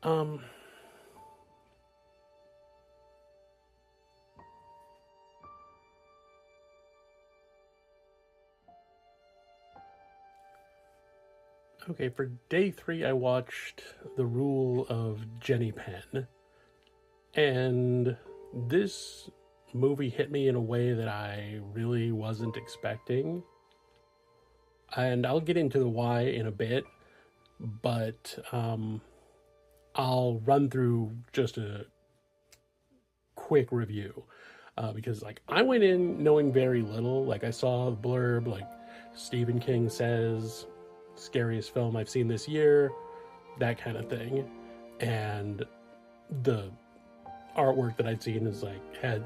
Um, okay, for day three, I watched The Rule of Jenny Penn. And this movie hit me in a way that I really wasn't expecting. And I'll get into the why in a bit, but I'll run through just a quick review. Because like I went in knowing very little. Like I saw the blurb, like Stephen King says, scariest film I've seen this year, that kind of thing. And the artwork that I'd seen is like had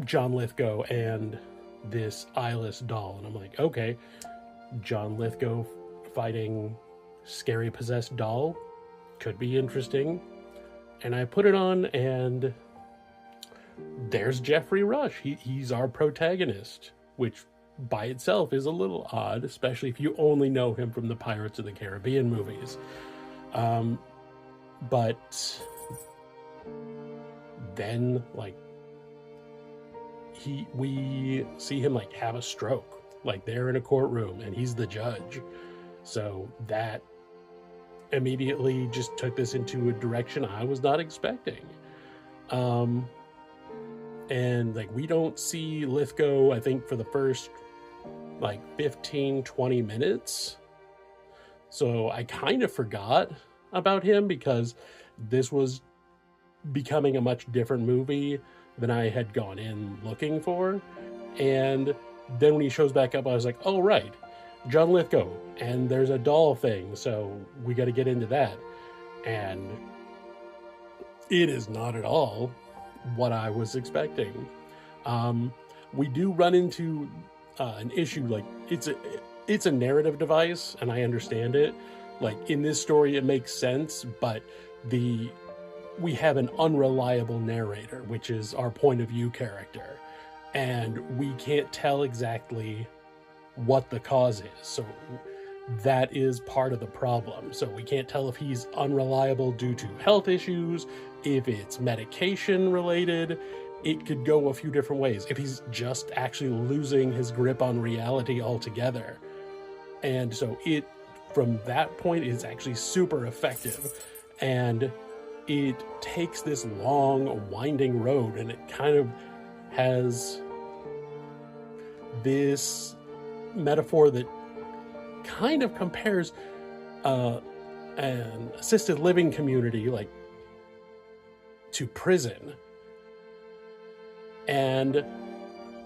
John Lithgow and this eyeless doll, and I'm like, okay, John Lithgow fighting scary possessed doll could be interesting. And I put it on, and there's Jeffrey Rush. He's our protagonist, which by itself is a little odd, especially if you only know him from the Pirates of the Caribbean movies. But then, like, we see him like have a stroke, like they're in a courtroom, and he's the judge. So that immediately just took this into a direction I was not expecting. And like we don't see Lithgow, I think, for the first like 15-20 minutes. So I kind of forgot about him because this was becoming a much different movie than I had gone in looking for. And then when he shows back up, I was like, oh, right, John Lithgow. And there's a doll thing, so we got to get into that. And it is not at all what I was expecting. We do run into an issue, like it's a narrative device, and I understand it. Like in this story, it makes sense, but we have an unreliable narrator, which is our point of view character, and we can't tell exactly what the cause is. So that is part of the problem. So we can't tell if he's unreliable due to health issues, if it's medication related. It could go a few different ways. If he's just actually losing his grip on reality altogether. And so it, from that point, is actually super effective. And it takes this long, winding road, and it kind of has this metaphor that kind of compares an assisted living community like to prison. And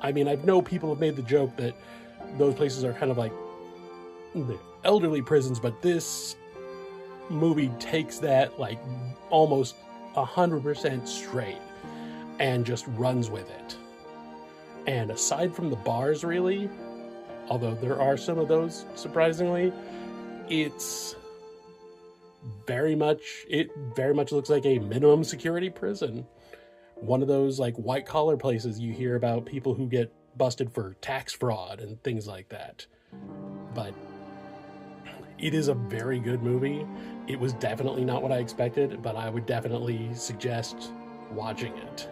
I mean, I know people have made the joke that those places are kind of like the elderly prisons, but this movie takes that like almost 100% straight and just runs with it. And aside from the bars, really, although there are some of those, surprisingly, it very much looks like a minimum security prison. One of those like white collar places you hear about people who get busted for tax fraud and things like that. But it is a very good movie. It was definitely not what I expected, but I would definitely suggest watching it.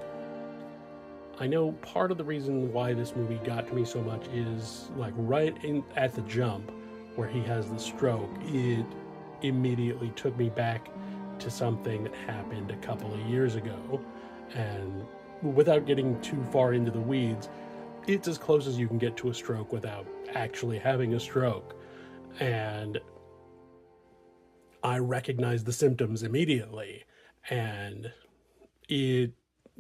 I know part of the reason why this movie got to me so much is like right at the jump where he has the stroke, it immediately took me back to something that happened a couple of years ago. And without getting too far into the weeds, it's as close as you can get to a stroke without actually having a stroke. And I recognized the symptoms immediately, and it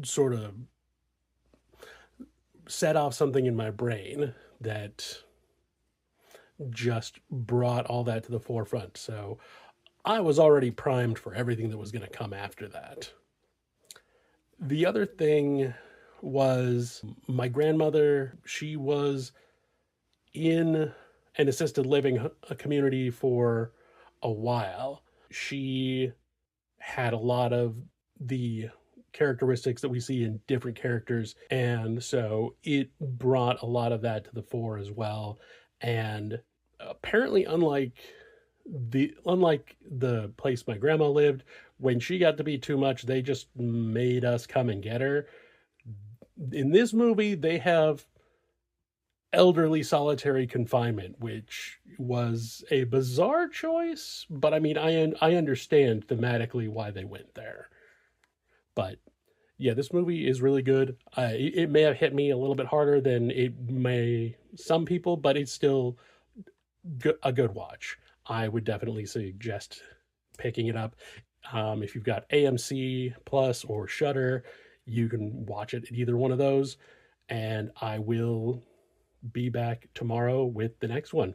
sort of set off something in my brain that just brought all that to the forefront. So I was already primed for everything that was going to come after that. The other thing was my grandmother. She was in an assisted living community for a while. She had a lot of the characteristics that we see in different characters, and so it brought a lot of that to the fore as well. And apparently, unlike Unlike the place my grandma lived, when she got to be too much, they just made us come and get her. In this movie, they have elderly solitary confinement, which was a bizarre choice, but I mean, I understand thematically why they went there. But yeah, this movie is really good. It may have hit me a little bit harder than it may some people, but it's still a good watch. I would definitely suggest picking it up. If you've got AMC Plus or Shutter, you can watch it at either one of those. And I will be back tomorrow with the next one.